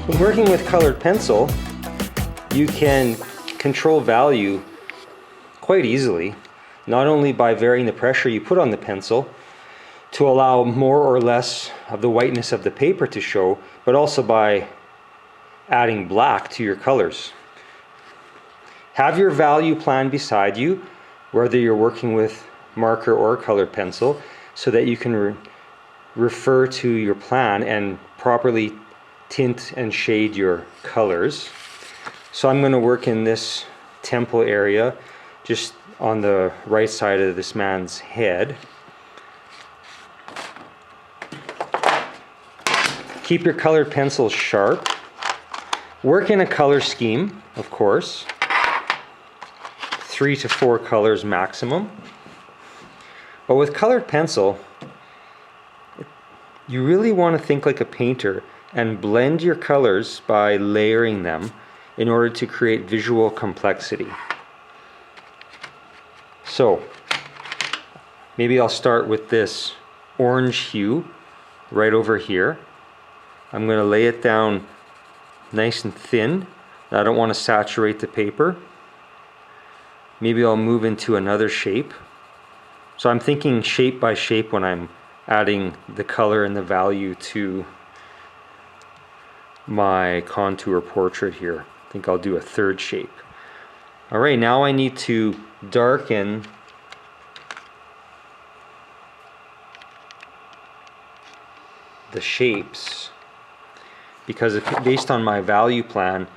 When working with colored pencil, you can control value quite easily, not only by varying the pressure you put on the pencil to allow more or less of the whiteness of the paper to show, but also by adding black to your colors. Have your value plan beside you, whether you're working with marker or colored pencil, so that you can refer to your plan and properly tint and shade your colors. So I'm going to work in this temple area, just on the right side of this man's head. Keep your colored pencils sharp. Work in a color scheme, of course. 3 to 4 colors maximum. But with colored pencil, you really want to think like a painter and blend your colors by layering them in order to create visual complexity. So maybe I'll start with this orange hue right over here. I'm going to lay it down nice and thin. I don't want to saturate the paper. Maybe I'll move into another shape. So I'm thinking shape by shape when I'm adding the color and the value to my contour portrait here. I think I'll do a third shape. Alright, now I need to darken the shapes, because based on my value plan,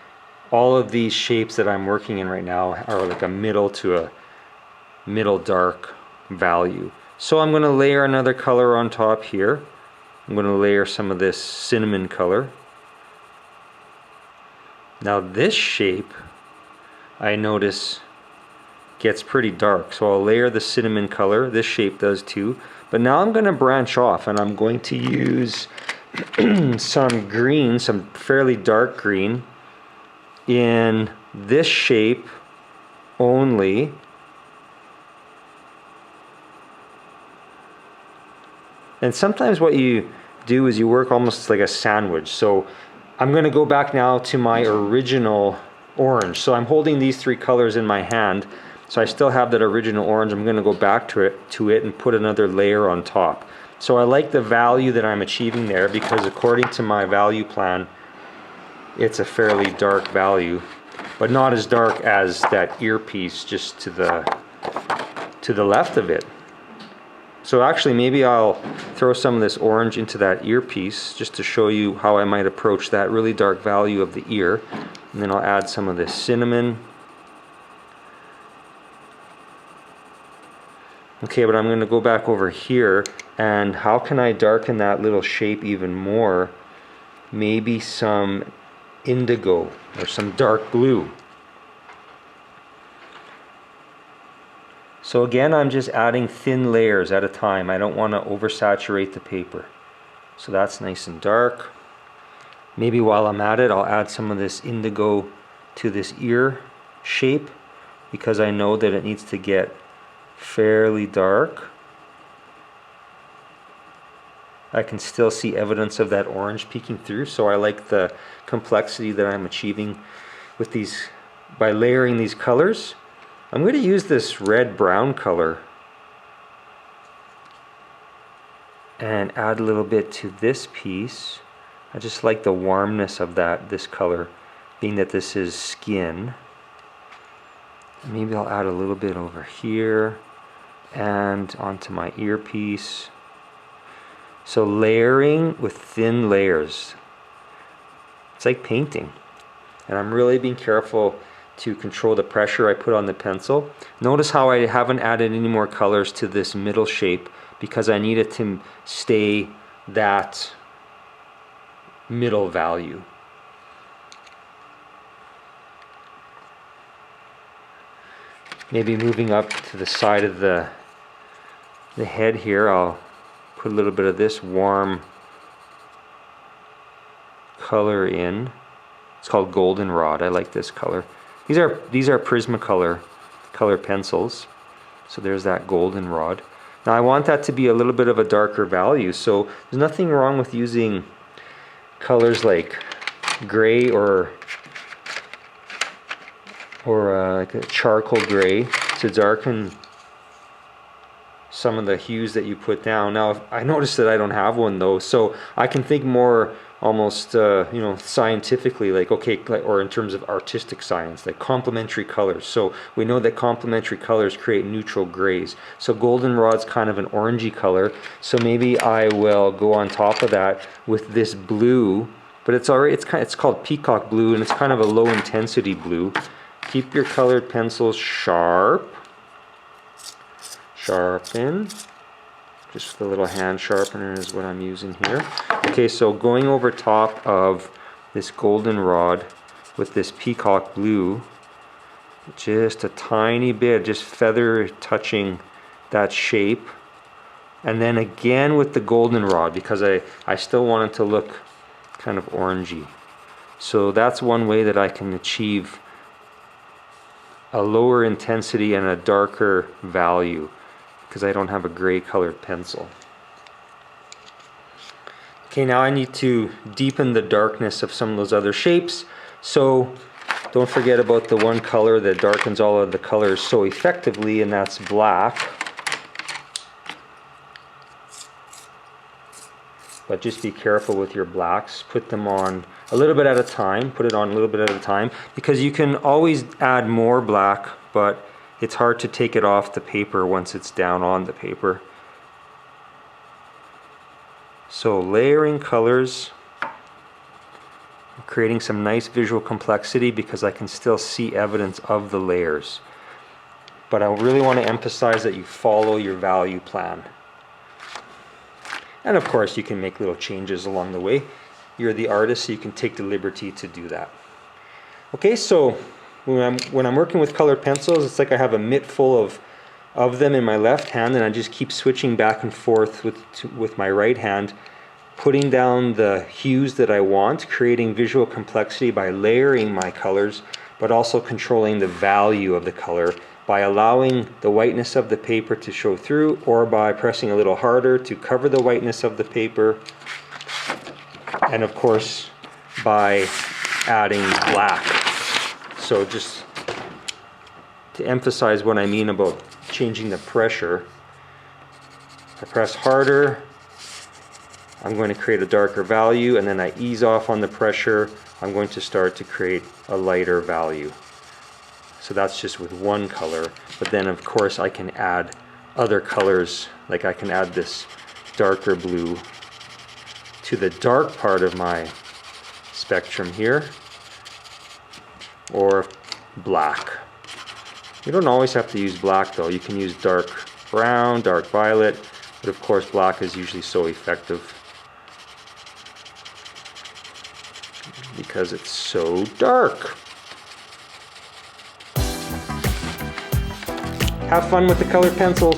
all of these shapes that I'm working in right now are like a middle to a middle dark value. So I'm going to layer another color on top here. I'm going to layer some of this cinnamon color. Now this shape, I notice, gets pretty dark, so I'll layer the cinnamon color. This shape does too. But now I'm going to branch off, and I'm going to use some green, some fairly dark green, in this shape only. And sometimes what you do is you work almost like a sandwich. So I'm going to go back now to my original orange. So I'm holding these 3 colors in my hand. So I still have that original orange. I'm going to go back to it and put another layer on top. So I like the value that I'm achieving there, because according to my value plan, it's a fairly dark value, but not as dark as that earpiece just to the left of it. So actually maybe I'll throw some of this orange into that earpiece just to show you how I might approach that really dark value of the ear. And then I'll add some of this cinnamon. Okay, but I'm going to go back over here, and how can I darken that little shape even more? Maybe some indigo or some dark blue. So again, I'm just adding thin layers at a time. I don't want to oversaturate the paper. So that's nice and dark. Maybe while I'm at it, I'll add some of this indigo to this ear shape, because I know that it needs to get fairly dark. I can still see evidence of that orange peeking through, so I like the complexity that I'm achieving with these by layering these colors. I'm going to use this red-brown color and add a little bit to this piece. I just like the warmness of this color, being that this is skin. Maybe I'll add a little bit over here and onto my earpiece. So layering with thin layers. It's like painting. And I'm really being careful to control the pressure I put on the pencil. Notice how I haven't added any more colors to this middle shape, because I need it to stay that middle value. Maybe moving up to the side of the head here, I'll put a little bit of this warm color in. It's called goldenrod. I like this color. These are Prismacolor color pencils. So there's that goldenrod. Now I want that to be a little bit of a darker value, so there's nothing wrong with using colors like gray or like a charcoal gray to darken some of the hues that you put down. Now I noticed that I don't have one though, so I can think more almost you know, scientifically, like okay, or in terms of artistic science, like complementary colors. So we know that complementary colors create neutral grays. So goldenrod's kind of an orangey color, so maybe I will go on top of that with this blue, but it's already, it's called peacock blue, and it's kind of a low intensity blue. Keep your colored pencils sharp. Sharpen. Just the little hand sharpener is what I'm using here. Okay, so going over top of this goldenrod with this peacock blue, just a tiny bit, just feather touching that shape. And then again with the goldenrod, because I still want it to look kind of orangey. So that's one way that I can achieve a lower intensity and a darker value, because I don't have a gray colored pencil. Okay, now I need to deepen the darkness of some of those other shapes. So don't forget about the one color that darkens all of the colors so effectively, and that's black. But just be careful with your blacks. Put them on a little bit at a time. Put it on a little bit at a time, because you can always add more black, but it's hard to take it off the paper once it's down on the paper. So layering colors, creating some nice visual complexity, because I can still see evidence of the layers. But I really want to emphasize that you follow your value plan. And of course you can make little changes along the way. You're the artist, so you can take the liberty to do that. Okay, so when I'm working with colored pencils, it's like I have a mitt full of them in my left hand, and I just keep switching back and forth with my right hand, putting down the hues that I want, creating visual complexity by layering my colors, but also controlling the value of the color by allowing the whiteness of the paper to show through, or by pressing a little harder to cover the whiteness of the paper, and of course by adding black. So just to emphasize what I mean about changing the pressure, I press harder, I'm going to create a darker value, and then I ease off on the pressure, I'm going to start to create a lighter value. So that's just with one color, but then of course I can add other colors, like I can add this darker blue to the dark part of my spectrum here, or black. You don't always have to use black though. You can use dark brown, dark violet, but of course black is usually so effective because it's so dark. Have fun with the colored pencil.